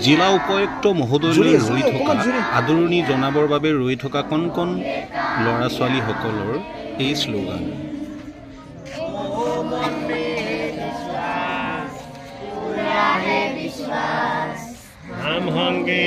জিলা উপায়ুক্ত মহোদয়লৈ ৰৈ থকা আদৰণি জনাবৰ বাবে ৰৈ থকা কণ কণ ল'ৰা ছোৱালীসকলৰ এই শ্লোগান। हम होंगे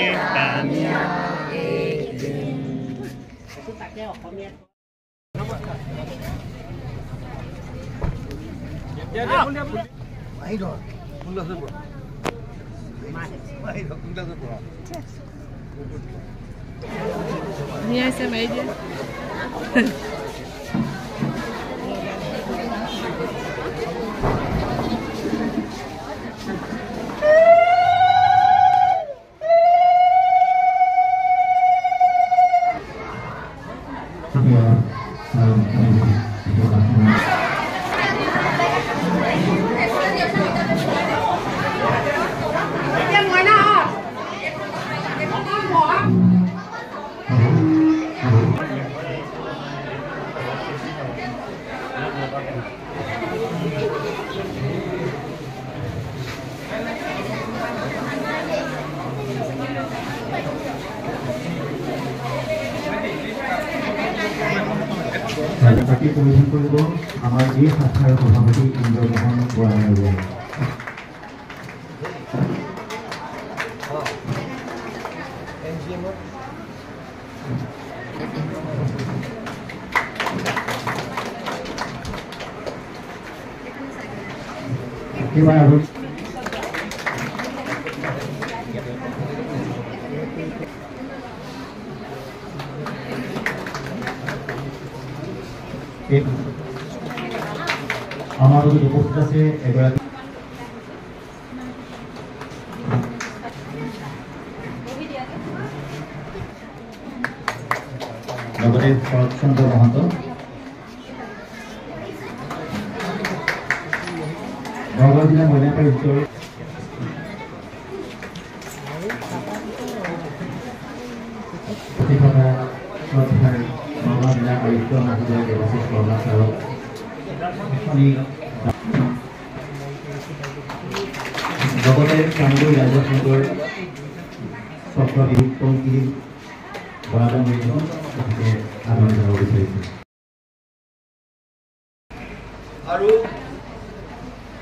Minha essa média. পাৰ্টি পৰিৱেশন কৰিব আমাৰ এই শাখাৰ সভাপতি ইন্দ্ৰমোহন বৰায়ে। একেবাৰে আৰু আমাৰ উপস্থিত আছে এগৰাকী লগতে শৰৎ চন্দ্ৰ মহন্ত, নগাঁও জিলা মহিলা পৰিষদৰ নগাঁও জিলা আয়ুক্ত মহোদয় দেৱাশীষ বৰ্মা ছাৰক লগতে চামগুৰি ৰাজনগৰ চক্ৰবিদ পংকি বৰাদা মৰিজন গতিকে আদৰণি জনাব বিচাৰিছোঁ। আৰু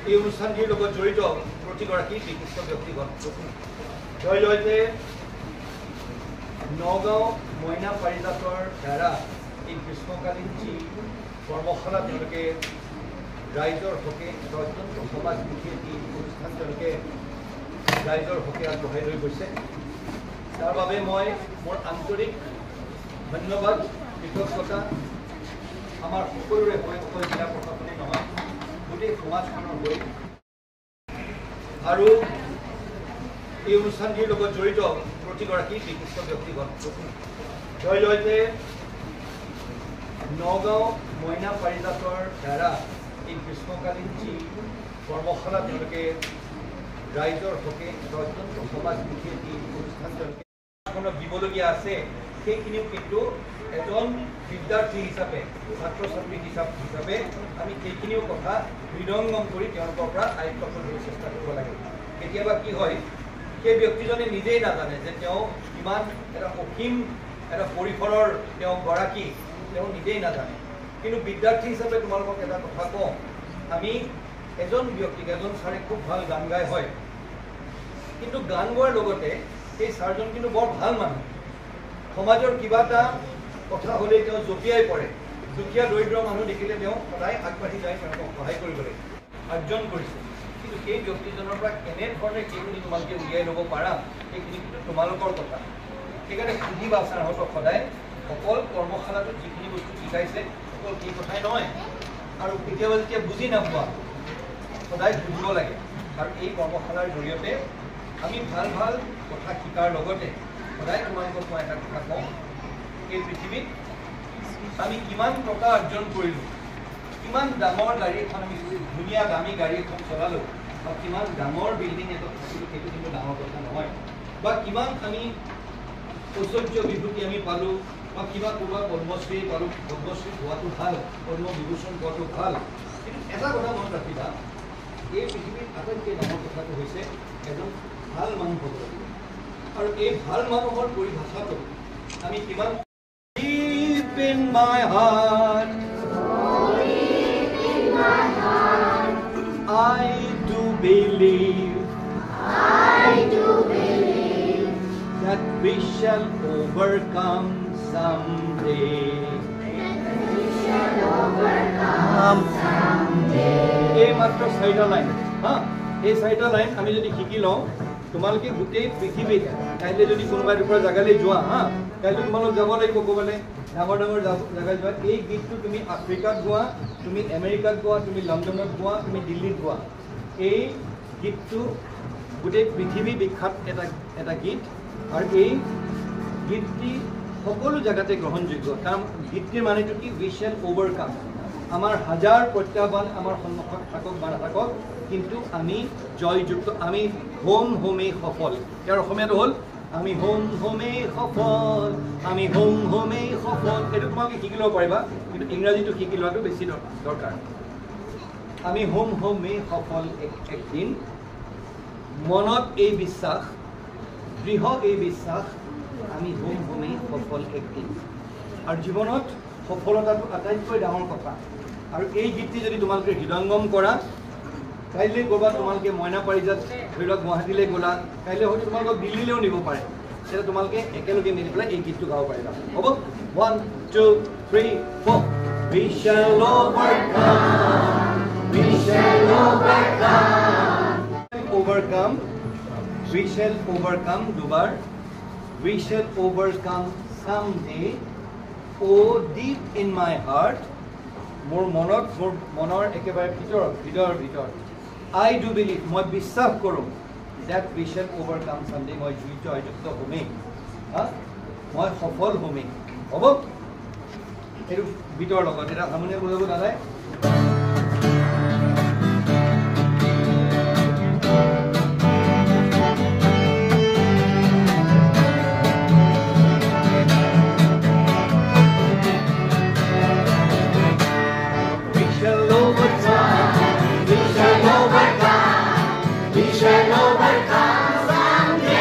এই অনুষ্ঠানটিৰ লগত জড়িত প্ৰতিগৰাকী বিশিষ্ট ব্যক্তিগত জয়তে নগাঁও মইনা পাৰিজাতৰ দ্বাৰা এই গ্ৰীষ্মকালীন যি কৰ্মশালা তেওঁলোকে ৰাইজৰ হকে অত্যন্ত সমাজমুখী এটি অনুষ্ঠান তেওঁলোকে ৰাইজৰ হকে আগবঢ়াই লৈ গৈছে। তাৰ বাবে মই মোৰ আন্তৰিক ধন্যবাদ কৃতজ্ঞতা আমাৰ সকলোৰে হৈ অকল জিলা প্ৰশাসনে নহয় গোটেই সমাজখনৰ হৈ আৰু এই অনুষ্ঠানটিৰ লগত জড়িত প্ৰতিগৰাকী বিশিষ্ট ব্যক্তিগত জয়তে নগাঁও মইনা পাৰিজাতৰ দ্বাৰা এই গ্ৰীষ্মকালীন যি কৰ্মশালা তেওঁলোকে ৰাইজৰ হকে অত্যন্ত সমাজমুখী এটি অনুষ্ঠান তেওঁলোকে দিবলগীয়া আছে, সেইখিনিও কিন্তু এজন বিদ্যাৰ্থী হিচাপে ছাত্ৰ ছাত্ৰী হিচাপে আমি সেইখিনিও কথা হৃদয়ঙ্গম কৰি তেওঁলোকৰ পৰা আয়ত্ত কৰিবলৈ চেষ্টা কৰিব লাগে। কেতিয়াবা কি হয়, সেই ব্যক্তিজনে নিজেই নাজানে যে তেওঁ কিমান এটা অসীম এটা পৰিসৰৰ তেওঁ গৰাকী, তেওঁ নিজেই নাজানে। কিন্তু বিদ্যাৰ্থী হিচাপে তোমালোকক এটা কথা কওঁ, আমি এজন ব্যক্তিক এজন ছাৰে খুব ভাল গান গাই হয়, কিন্তু গান গোৱাৰ লগতে সেই ছাৰজন কিন্তু বৰ ভাল মানুহ। সমাজৰ কিবা এটা কথা হ'লেই তেওঁ জঁপিয়াই পৰে, দুখীয়া দৰিদ্ৰ মানুহ দেখিলে তেওঁ সদায় আগবাঢ়ি যায়, তেওঁলোকক সহায় কৰিবলৈ অৰ্জন কৰিছে। কিন্তু সেই ব্যক্তিজনৰ পৰা কেনেধৰণে সেইখিনি তোমালোকে উলিয়াই ল'ব পাৰা সেইখিনি কিন্তু তোমালোকৰ কথা। সেইকাৰণে সুধিবা ছাৰহঁতক সদায়, অকল কৰ্মশালাটোত যিখিনি বস্তু শিকাইছে অকল সেই কথাই নহয়, আৰু কেতিয়াবা যেতিয়া বুজি নাপোৱা সদায় বুজিব লাগে। আৰু এই কৰ্মশালাৰ জৰিয়তে আমি ভাল ভাল কথা শিকাৰ লগতে সদায় তোমালোকক মই এটা কথা কওঁ, এই পৃথিৱীত আমি কিমান টকা অৰ্জন কৰিলোঁ, কিমান ডাঙৰ গাড়ী এখন আমি ধুনীয়া দামী গাড়ী এখন চলালোঁ, বা কিমান ডাঙৰ বিল্ডিং এটা থাকিলোঁ, সেইটো কিন্তু ডাঙৰ কথা নহয়। বা কিমান আমি ঐশ্বৰ্য বিভূতি আমি পালোঁ, বা কিবা ক'ৰবাত পদ্মশ্ৰী পালোঁ, পদ্মশ্ৰী পোৱাটো ভাল, পদ্ম বিভূষণ পোৱাটো ভাল, কিন্তু এটা কথা মনত ৰাখিবা, এই পৃথিৱীত আটাইতকৈ ডাঙৰ কথাটো হৈছে এজন ভাল মানুহ হ'ব লাগিব। আৰু এই ভাল মানুহৰ পৰিভাষাটো আমি কিমান deep in my heart I do believe that we shall overcome someday. এই মাত্ৰ 4টা লাইন এই 4টা লাইন আমি যদি শিকি লওঁ তোমালোকে গোটেই পৃথিৱীত কাইলৈ যদি কোনোবা এডোখৰ জেগালৈ যোৱা কাইলৈ তোমালোক যাব লাগিব ক'বলৈ ডাঙৰ ডাঙৰ জেগাত যোৱা এই গীতটো তুমি আফ্ৰিকাত গোৱা তুমি আমেৰিকাত গোৱা তুমি লণ্ডনত গোৱা তুমি দিল্লীত গোৱা এই গীতটো গোটেই পৃথিৱী বিখ্যাত এটা গীত আৰু এই গীতটি সকলো জেগাতে গ্ৰহণযোগ্য কাৰণ গীতটিৰ মানেটো কি উই শ্বেল অভাৰকাম আমাৰ হাজাৰ প্ৰত্যাহ্বান আমাৰ সন্মুখত থাকক বা নাথাকক কিন্তু আমি জয়যুক্ত আমি হোমেই সফল ইয়াৰ অসমীয়াটো হ'ল আমি হোমেই সফল আমি হোমেই সফল এইটো তোমালোকে শিকি ল'ব পাৰিবা কিন্তু ইংৰাজীটো শিকি লোৱাটো বেছি দৰকাৰ আমি হোমেই সফল একদিন মনত এই বিশ্বাস দৃঢ় এই বিশ্বাস আমি হোমেই সফল একদিন আৰু জীৱনত সফলতাটো আটাইতকৈ ডাঙৰ কথা আৰু এই গীতটি যদি তোমালোকে হৃদয়ংগম কৰা কাইলৈ ক'ৰবাত তোমালোকে মইনা পাৰিজাত ধৰি লওক গুৱাহাটীলৈ গ'লা কাইলৈ হয়তো তোমালোকক দিল্লীলৈও নিব পাৰে তেতিয়া তোমালোকে একেলগে মিলি পেলাই এই গীতটো গাব পাৰিবা হ'ব 1 2 3 4 We shall overcome We shall overcome We shall overcome দুবাৰ We shall overcome someday Oh deep in my heart মোৰ মনৰ একেবাৰে ভিতৰত I do believe মই বিশ্বাস কৰোঁ that we shall overcome someday মই জয়যুক্ত হ'মেই মই সফল হ'মেই হ'ব এইটো ভিতৰ লগত এটা হাৰমনিয়াম বজাব দাদাই We shall overcome someday.